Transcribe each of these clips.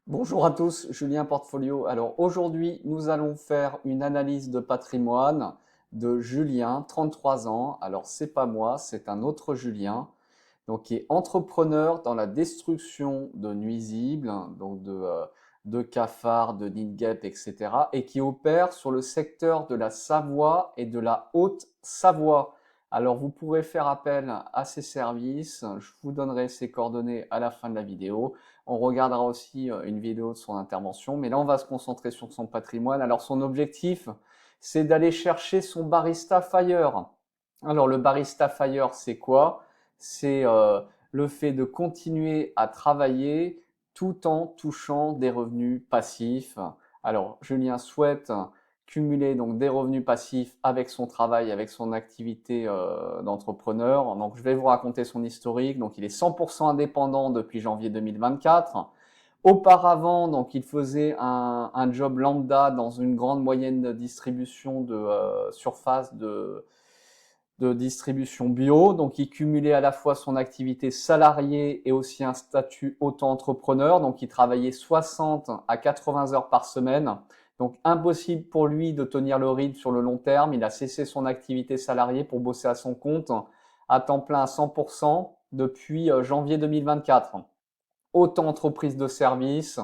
Bonjour à tous, Julien Portfolio. Alors aujourd'hui, nous allons faire une analyse de patrimoine de Julien, 33 ans. Alors c'est pas moi, c'est un autre Julien, donc qui est entrepreneur dans la destruction de nuisibles, hein, donc de cafards, de nids de guêpes, etc. et qui opère sur le secteur de la Savoie et de la Haute-Savoie. Alors vous pourrez faire appel à ses services, je vous donnerai ses coordonnées à la fin de la vidéo. On regardera aussi une vidéo de son intervention, mais là on va se concentrer sur son patrimoine. Alors son objectif, c'est d'aller chercher son Barista Fire. Alors le Barista Fire, c'est quoi? C'est le fait de continuer à travailler tout en touchant des revenus passifs. Alors Julien souhaite cumuler donc des revenus passifs avec son travail, avec son activité d'entrepreneur. Donc je vais vous raconter son historique. Donc il est 100% indépendant depuis janvier 2024. Auparavant, donc il faisait un job lambda dans une grande moyenne de distribution de surface de distribution bio. Donc il cumulait à la fois son activité salariée et aussi un statut auto-entrepreneur. Donc il travaillait 60 à 80 heures par semaine. Donc impossible pour lui de tenir le rythme sur le long terme. Il a cessé son activité salariée pour bosser à son compte à temps plein à 100% depuis janvier 2024. Auto-entreprise de service,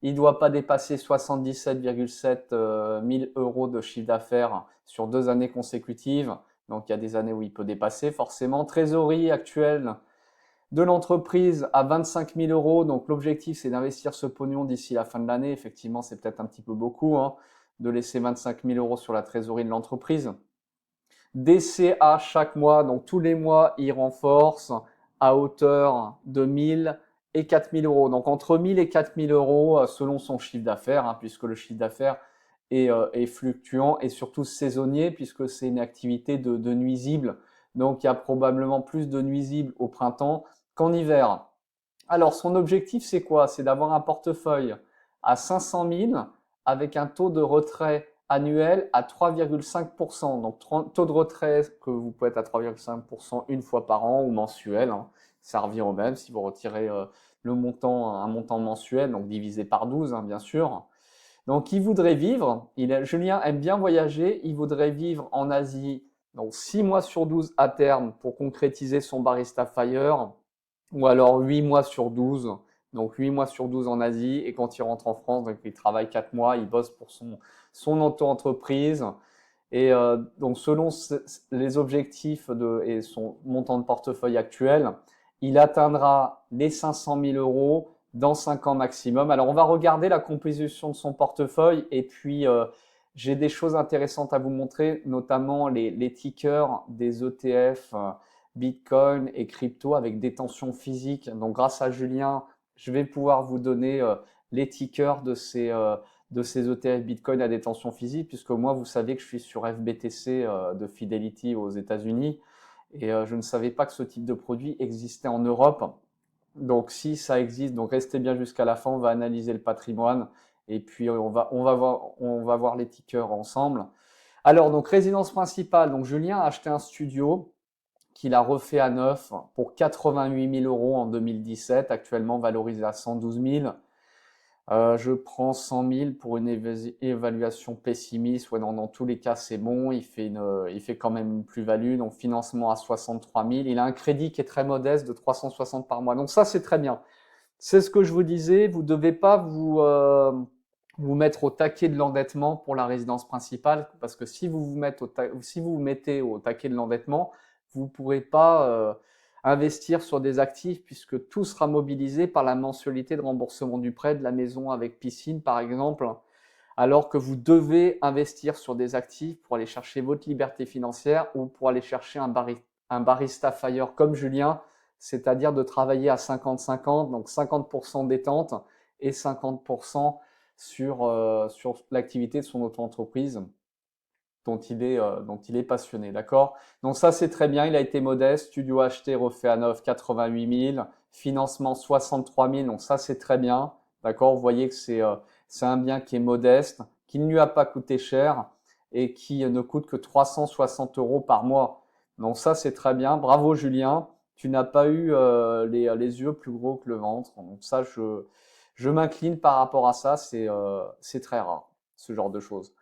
il ne doit pas dépasser 77,7 000 euros de chiffre d'affaires sur 2 années consécutives. Donc il y a des années où il peut dépasser forcément. Trésorerie actuelle de l'entreprise à 25 000 euros. Donc l'objectif, c'est d'investir ce pognon d'ici la fin de l'année. Effectivement, c'est peut-être un petit peu beaucoup, hein, de laisser 25 000 euros sur la trésorerie de l'entreprise. DCA chaque mois, donc tous les mois, il renforce à hauteur de 1000 et 4000 euros. Donc entre 1000 et 4000 euros selon son chiffre d'affaires, hein, puisque le chiffre d'affaires est fluctuant et surtout saisonnier, puisque c'est une activité de nuisibles. Donc il y a probablement plus de nuisibles au printemps qu'en hiver. Alors son objectif, c'est quoi? C'est d'avoir un portefeuille à 500 000 avec un taux de retrait annuel à 3,5%. Donc taux de retrait que vous pouvez être à 3,5% une fois par an ou mensuel, hein. Ça revient au même si vous retirez le montant, un montant mensuel, donc divisé par 12, hein, bien sûr. Donc il voudrait vivre, Julien aime bien voyager, il voudrait vivre en Asie, donc 6 mois sur 12 à terme pour concrétiser son Barista Fire, ou alors 8 mois sur 12, donc 8 mois sur 12 en Asie, et quand il rentre en France, donc il travaille 4 mois, il bosse pour son auto-entreprise, et donc selon les objectifs et son montant de portefeuille actuel, il atteindra les 500 000 euros dans 5 ans maximum. Alors on va regarder la composition de son portefeuille et puis j'ai des choses intéressantes à vous montrer, notamment les tickers des ETF Bitcoin et crypto avec détention physique. Donc grâce à Julien, je vais pouvoir vous donner les tickers de ces ETF Bitcoin à détention physique, puisque moi, vous savez que je suis sur FBTC de Fidelity aux États-Unis, et je ne savais pas que ce type de produit existait en Europe. Donc si ça existe, donc restez bien jusqu'à la fin, on va analyser le patrimoine, et puis on va voir les tickers ensemble. Alors, donc résidence principale, donc Julien a acheté un studio qu'il a refait à neuf pour 88 000 euros en 2017, actuellement valorisé à 112 000. Je prends 100 000 pour une évaluation pessimiste. Ouais, non, dans tous les cas, c'est bon. Il fait quand même une plus-value. Donc, financement à 63 000. Il a un crédit qui est très modeste de 360 par mois. Donc, ça, c'est très bien. C'est ce que je vous disais. Vous ne devez pas vous mettre au taquet de l'endettement pour la résidence principale. Parce que si si vous vous mettez au taquet de l'endettement, vous ne pourrez pas investir sur des actifs puisque tout sera mobilisé par la mensualité de remboursement du prêt de la maison avec piscine, par exemple, alors que vous devez investir sur des actifs pour aller chercher votre liberté financière ou pour aller chercher un barista fire comme Julien, c'est-à-dire de travailler à 50-50, donc 50% détente et 50% sur l'activité de son auto-entreprise dont il est passionné, d'accord? Donc ça, c'est très bien, il a été modeste, studio acheté, refait à neuf, 88 000, financement 63 000, donc ça, c'est très bien, d'accord? Vous voyez que c'est un bien qui est modeste, qui ne lui a pas coûté cher et qui ne coûte que 360 euros par mois. Donc ça, c'est très bien, bravo Julien, tu n'as pas eu les yeux plus gros que le ventre, donc ça, Je m'incline par rapport à ça, c'est très rare, ce genre de choses.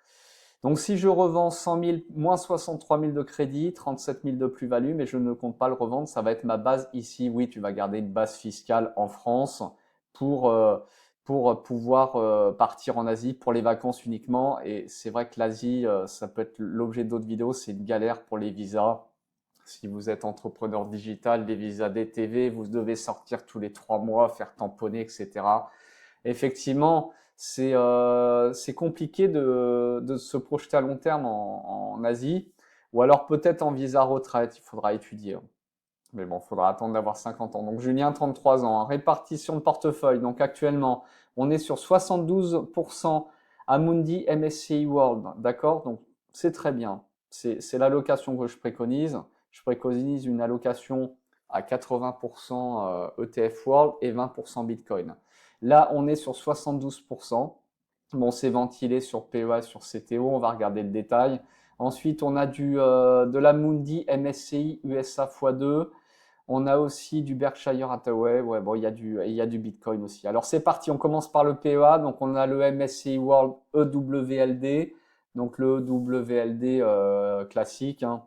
Donc si je revends 100 000, moins 63 000 de crédit, 37 000 de plus-value, mais je ne compte pas le revendre, ça va être ma base ici. Oui, tu vas garder une base fiscale en France pour, euh, pour pouvoir partir en Asie pour les vacances uniquement. Et c'est vrai que l'Asie, ça peut être l'objet d'autres vidéos, c'est une galère pour les visas. Si vous êtes entrepreneur digital, les visas DTV, vous devez sortir tous les 3 mois, faire tamponner, etc. Effectivement, c'est compliqué de se projeter à long terme en Asie, ou alors peut-être en visa retraite, il faudra étudier. Mais bon, il faudra attendre d'avoir 50 ans. Donc Julien, 33 ans. Répartition de portefeuille. Donc actuellement, on est sur 72% Amundi MSCI World. D'accord? Donc c'est très bien. C'est l'allocation que je préconise. Je préconise une allocation à 80% ETF World et 20% Bitcoin. Là, on est sur 72%. Bon, c'est ventilé sur PEA, sur CTO. On va regarder le détail. Ensuite, on a de l'Amundi MSCI USA x2. On a aussi du Berkshire Hathaway. Ouais, bon, il y a du Bitcoin aussi. Alors c'est parti, on commence par le PEA. Donc on a le MSCI World EWLD. Donc le EWLD classique, hein,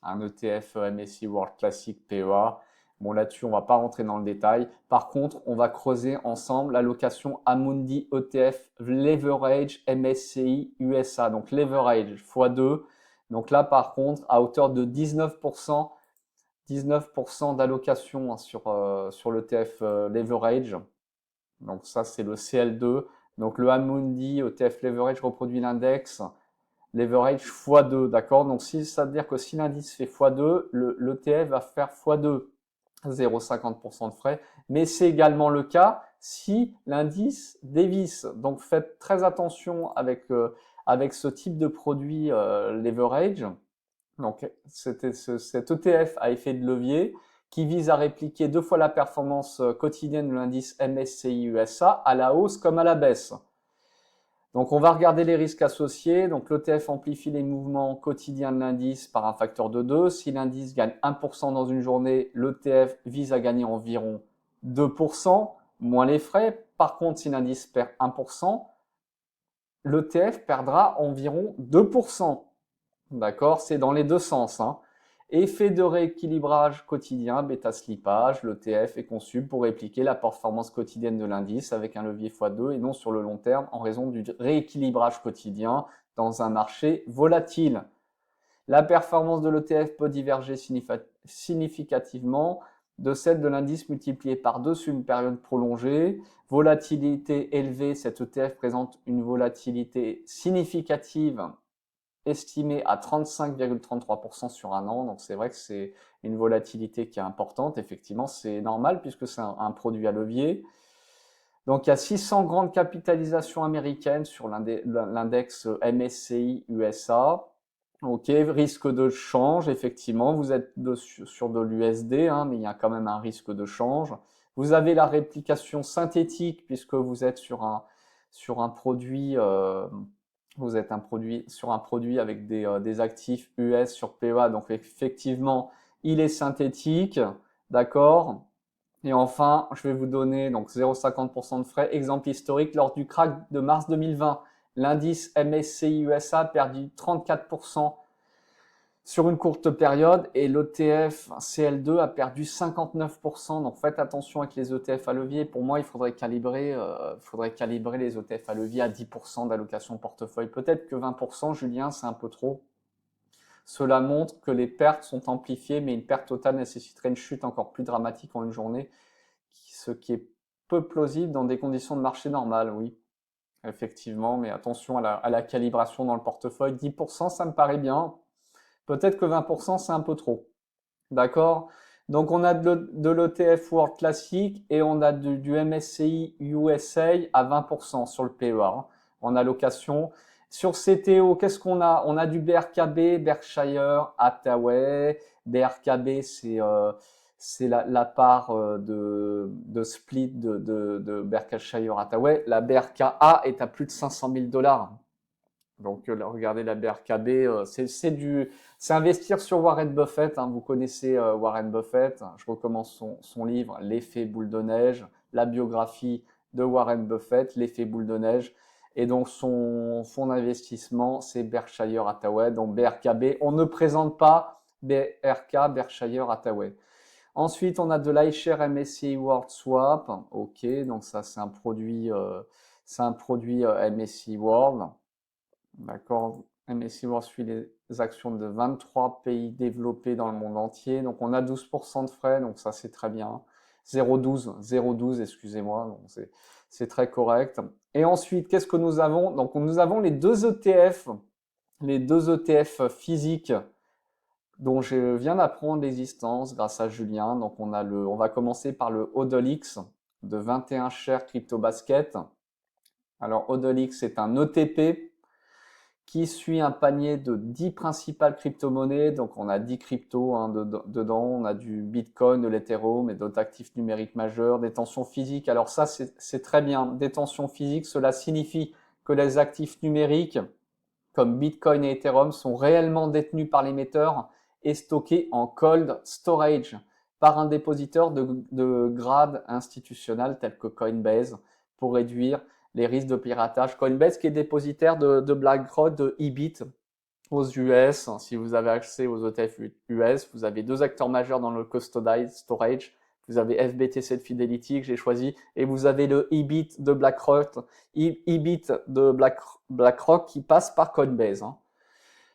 un ETF MSCI World classique PEA. Bon, là-dessus, on va pas rentrer dans le détail. Par contre, on va creuser ensemble l'allocation Amundi ETF Leverage MSCI USA. Donc Leverage x2. Donc là, par contre, à hauteur de 19% d'allocation, hein, sur l'ETF Leverage. Donc ça, c'est le CL2. Donc le Amundi ETF Leverage reproduit l'index Leverage x2, d'accord? Donc si ça veut dire que si l'indice fait x2, l'ETF va faire x2, 0,50% de frais. Mais c'est également le cas si l'indice dévisse. Donc faites très attention avec ce type de produit leverage. Donc, cet ETF à effet de levier qui vise à répliquer 2 fois la performance quotidienne de l'indice MSCI USA à la hausse comme à la baisse. Donc, on va regarder les risques associés. Donc, l'ETF amplifie les mouvements quotidiens de l'indice par un facteur de 2. Si l'indice gagne 1% dans une journée, l'ETF vise à gagner environ 2%, moins les frais. Par contre, si l'indice perd 1%, l'ETF perdra environ 2%. D'accord? C'est dans les deux sens, hein. Effet de rééquilibrage quotidien, bêta-slippage, l'ETF est conçu pour répliquer la performance quotidienne de l'indice avec un levier x2 et non sur le long terme en raison du rééquilibrage quotidien dans un marché volatile. La performance de l'ETF peut diverger significativement de celle de l'indice multiplié par 2 sur une période prolongée. Volatilité élevée, cet ETF présente une volatilité significative estimé à 35,33% sur un an. Donc c'est vrai que c'est une volatilité qui est importante. Effectivement, c'est normal puisque c'est un produit à levier. Donc il y a 600 grandes capitalisations américaines sur l'index MSCI USA. Ok, risque de change, effectivement, vous êtes sur de l'USD, hein, mais il y a quand même un risque de change. Vous avez la réplication synthétique puisque vous êtes sur un produit sur un produit avec des actifs US sur PEA, donc effectivement, il est synthétique, d'accord? Et enfin, je vais vous donner donc 0,50% de frais. Exemple historique, lors du crack de mars 2020, l'indice MSCI USA a perdu 34% sur une courte période et l'ETF CL2 a perdu 59%. Donc faites attention avec les ETF à levier. Pour moi, il faudrait calibrer les ETF à levier à 10% d'allocation portefeuille. Peut-être que 20%, Julien, c'est un peu trop. Cela montre que les pertes sont amplifiées, mais une perte totale nécessiterait une chute encore plus dramatique en une journée, ce qui est peu plausible dans des conditions de marché normales, oui. Effectivement, mais attention à la calibration dans le portefeuille. 10%, ça me paraît bien. Peut-être que 20%, c'est un peu trop. D'accord? Donc, on a de l'ETF World classique et on a du MSCI USA à 20% sur le PEA, hein, en allocation. Sur CTO, qu'est-ce qu'on a? On a du BRKB, Berkshire Hathaway. BRKB, c'est la part de split de Berkshire Hathaway. La BRKA est à plus de 500 000 $. Donc, regardez la BRKB, c'est investir sur Warren Buffett, hein. Vous connaissez Warren Buffett. Je recommence son livre L'effet boule de neige, la biographie de Warren Buffett, l'effet boule de neige. Et donc, son fonds d'investissement, c'est Berkshire Hathaway, donc BRKB. On ne présente pas BRK, Berkshire Hathaway. Ensuite, on a de l'iShares MSCI World Swap. OK, donc ça, c'est un produit MSCI World. D'accord. MSCI World suit les actions de 23 pays développés dans le monde entier. Donc, on a 12% de frais, donc ça, c'est très bien. 0,12, excusez-moi. Donc, c'est très correct. Et ensuite, qu'est-ce que nous avons? Donc, nous avons les deux ETF physiques dont je viens d'apprendre l'existence grâce à Julien. Donc, on va commencer par le HODLX de 21 shares Crypto Basket. Alors, HODLX, c'est un ETP qui suit un panier de 10 principales crypto-monnaies. Donc, on a 10 cryptos dedans. On a du Bitcoin, de l'Ethereum et d'autres actifs numériques majeurs. Détention physique. Alors ça, c'est très bien. Détention physique, cela signifie que les actifs numériques comme Bitcoin et Ethereum sont réellement détenus par l'émetteur et stockés en cold storage par un dépositeur de grade institutionnel tel que Coinbase pour réduire les risques de piratage. Coinbase qui est dépositaire de BlackRock, de Ibit aux US. Si vous avez accès aux ETF US, vous avez deux acteurs majeurs dans le custodied storage. Vous avez FBTC de Fidelity que j'ai choisi et vous avez le Ibit de BlackRock, BlackRock qui passe par Coinbase.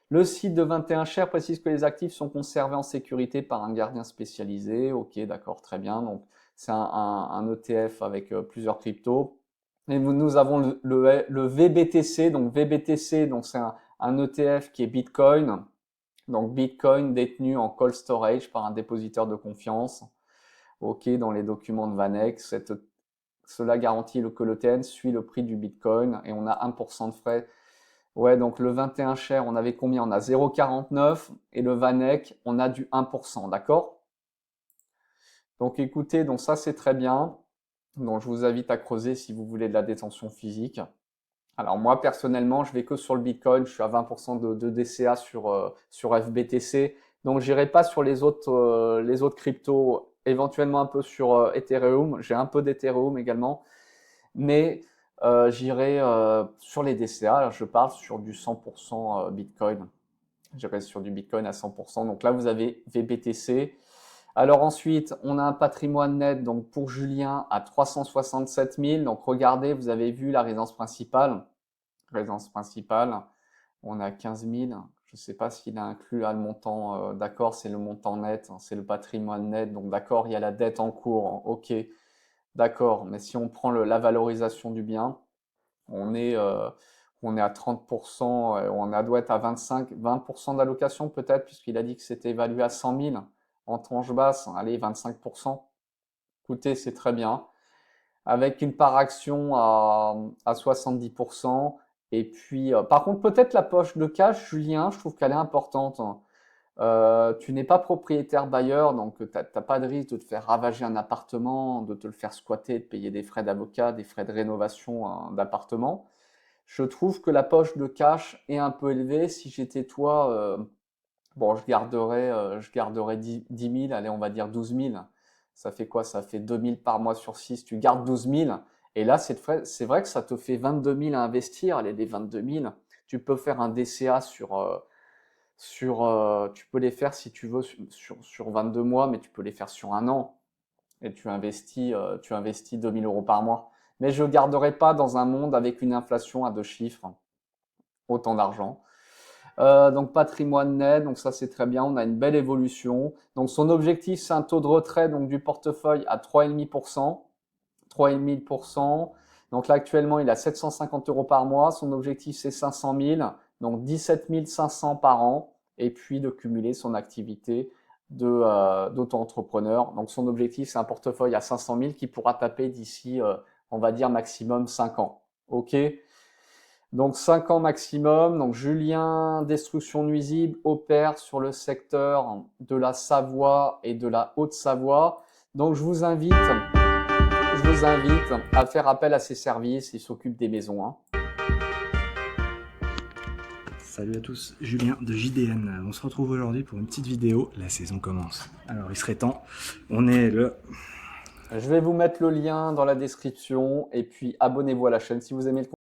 Le site de 21 shares précise que les actifs sont conservés en sécurité par un gardien spécialisé. Ok, d'accord, très bien. Donc c'est un ETF avec plusieurs cryptos. Et nous avons le VBTC. Donc VBTC, donc c'est un ETF qui est Bitcoin. Donc Bitcoin détenu en cold storage par un dépositeur de confiance. OK, dans les documents de Vaneck, cela garantit que l'ETN suit le prix du Bitcoin et on a 1% de frais. Ouais, donc le 21 share, on avait combien? On a 0,49 et le Vaneck, on a du 1%, d'accord? Donc écoutez, donc ça c'est très bien. Donc je vous invite à creuser si vous voulez de la détention physique. Alors moi personnellement, je vais que sur le Bitcoin, je suis à 20% de DCA sur FBTC. Donc j'irai pas sur les autres cryptos, éventuellement un peu sur Ethereum. J'ai un peu d'Ethereum également, mais j'irai sur les DCA. Alors, je parle sur du 100% Bitcoin. J'irai sur du Bitcoin à 100%. Donc là, vous avez VBTC. Alors ensuite, on a un patrimoine net donc pour Julien à 367 000. Donc regardez, vous avez vu la résidence principale. Résidence principale, on a 15 000. Je ne sais pas s'il a inclus là le montant. D'accord, c'est le montant net, c'est le patrimoine net. Donc d'accord, il y a la dette en cours. Ok, d'accord. Mais si on prend la valorisation du bien, on est à 30%. Doit être à 20% d'allocation peut-être, puisqu'il a dit que c'était évalué à 100 000 en tranche basse. Allez, 25%. Écoutez, c'est très bien. Avec une part action à 70%. Et puis, par contre, peut-être la poche de cash, Julien, je trouve qu'elle est importante. Tu n'es pas propriétaire bailleur, donc tu n'as pas de risque de te faire ravager un appartement, de te le faire squatter, de payer des frais d'avocat, des frais de rénovation d'appartement. Je trouve que la poche de cash est un peu élevée. Si j'étais toi, bon, je garderais 10 000, allez, on va dire 12 000. Ça fait quoi? Ça fait 2 000 par mois sur 6. Tu gardes 12 000. Et là, c'est vrai que ça te fait 22 000 à investir. Allez, les 22 000, tu peux faire un DCA tu peux les faire si tu veux sur 22 mois, mais tu peux les faire sur un an. Et tu investis 2 000 euros par mois. Mais je ne garderai pas dans un monde avec une inflation à 2 chiffres autant d'argent. Donc patrimoine net, donc ça c'est très bien, on a une belle évolution. Donc son objectif c'est un taux de retrait donc du portefeuille à 3,5%. 3,5%. Donc là actuellement il a 750 euros par mois, son objectif c'est 500 000, donc 17 500 par an, et puis de cumuler son activité d'auto-entrepreneur. Donc son objectif c'est un portefeuille à 500 000 qui pourra taper d'ici, on va dire maximum 5 ans. Ok? Donc 5 ans maximum. Donc Julien, destruction nuisible, opère sur le secteur de la Savoie et de la Haute-Savoie. Donc je vous invite à faire appel à ses services. Il s'occupe des maisons. Hein. Salut à tous, Julien de JDN. On se retrouve aujourd'hui pour une petite vidéo. La saison commence. Alors il serait temps. On est le Je vais vous mettre le lien dans la description et puis abonnez-vous à la chaîne si vous aimez le contenu.